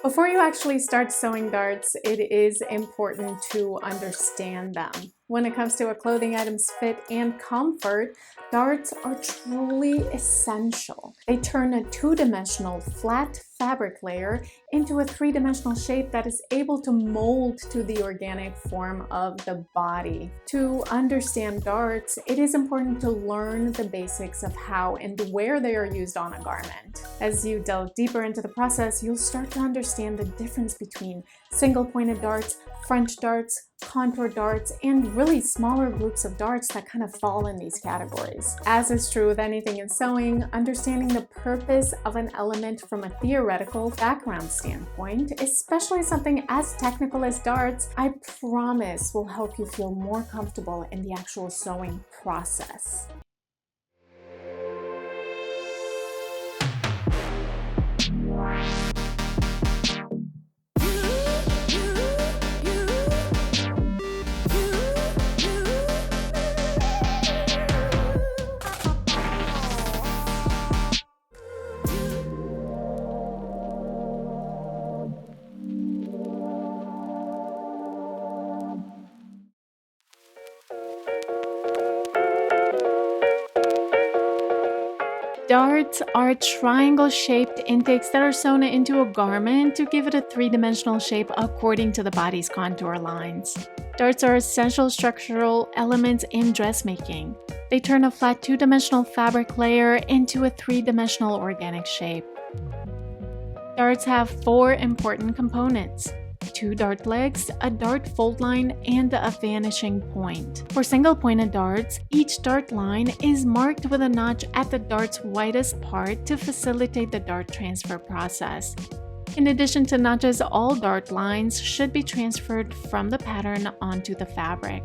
Before you actually start sewing darts, it is important to understand them. When it comes to a clothing item's fit and comfort, darts are truly essential. They turn a two-dimensional flat fabric layer into a three-dimensional shape that is able to mold to the organic form of the body. To understand darts, it is important to learn the basics of how and where they are used on a garment. As you delve deeper into the process, you'll start to understand the difference between single-pointed darts, French darts, contour darts, and really smaller groups of darts that kind of fall in these categories. As is true with anything in sewing, understanding the purpose of an element from a theoretical background standpoint, especially something as technical as darts, I promise will help you feel more comfortable in the actual sewing process. Darts are triangle-shaped intakes that are sewn into a garment to give it a three-dimensional shape according to the body's contour lines. Darts are essential structural elements in dressmaking. They turn a flat two-dimensional fabric layer into a three-dimensional organic shape. Darts have four important components: two dart legs, a dart fold line, and a vanishing point. For single-pointed darts, each dart line is marked with a notch at the dart's widest part to facilitate the dart transfer process. In addition to notches, all dart lines should be transferred from the pattern onto the fabric.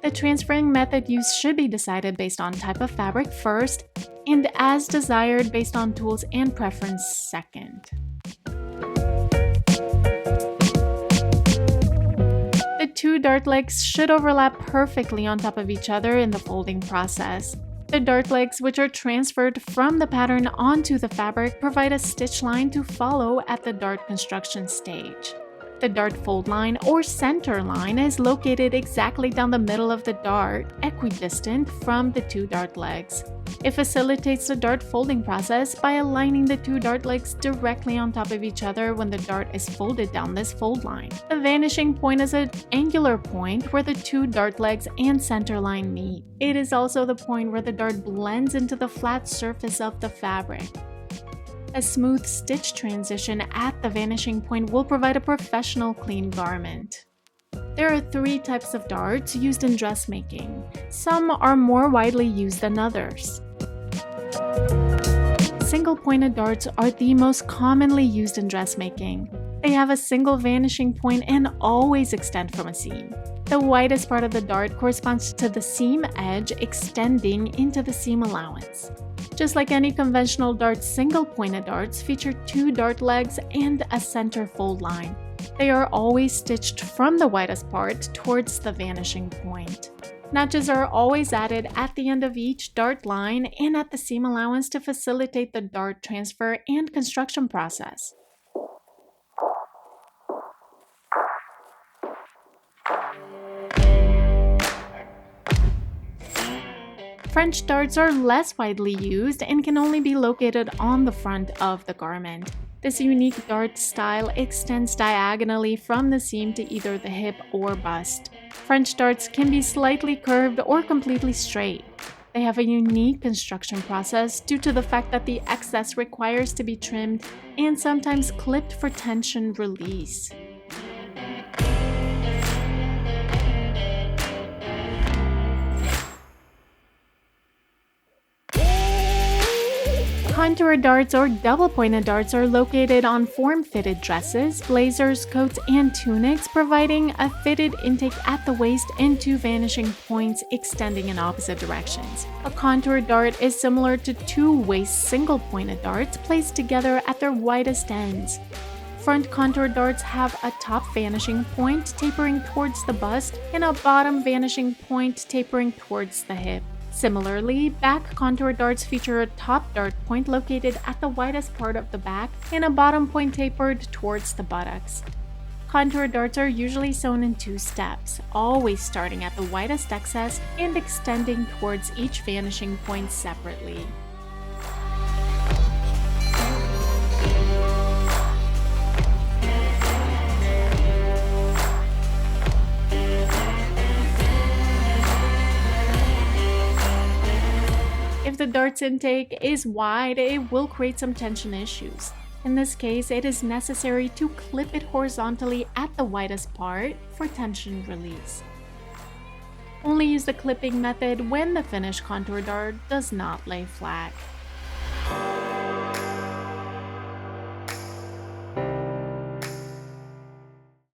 The transferring method used should be decided based on type of fabric first, and as desired based on tools and preference second. The two dart legs should overlap perfectly on top of each other in the folding process. The dart legs, which are transferred from the pattern onto the fabric, provide a stitch line to follow at the dart construction stage. The dart fold line or center line is located exactly down the middle of the dart, equidistant from the two dart legs. It facilitates the dart folding process by aligning the two dart legs directly on top of each other when the dart is folded down this fold line. The vanishing point is an angular point where the two dart legs and center line meet. It is also the point where the dart blends into the flat surface of the fabric. A smooth stitch transition at the vanishing point will provide a professional clean garment. There are three types of darts used in dressmaking. Some are more widely used than others. Single-pointed darts are the most commonly used in dressmaking. They have a single vanishing point and always extend from a seam. The widest part of the dart corresponds to the seam edge extending into the seam allowance. Just like any conventional dart, single-pointed darts feature two dart legs and a center fold line. They are always stitched from the widest part towards the vanishing point. Notches are always added at the end of each dart line and at the seam allowance to facilitate the dart transfer and construction process. French darts are less widely used and can only be located on the front of the garment. This unique dart style extends diagonally from the seam to either the hip or bust. French darts can be slightly curved or completely straight. They have a unique construction process due to the fact that the excess requires to be trimmed and sometimes clipped for tension release. Contour darts or double-pointed darts are located on form-fitted dresses, blazers, coats, and tunics, providing a fitted intake at the waist and two vanishing points extending in opposite directions. A contour dart is similar to two waist single-pointed darts placed together at their widest ends. Front contour darts have a top vanishing point tapering towards the bust and a bottom vanishing point tapering towards the hip. Similarly, back contour darts feature a top dart point located at the widest part of the back and a bottom point tapered towards the buttocks. Contour darts are usually sewn in 2 steps, always starting at the widest excess and extending towards each vanishing point separately. If the dart's intake is wide, it will create some tension issues. In this case, it is necessary to clip it horizontally at the widest part for tension release. Only use the clipping method when the finished contour dart does not lay flat.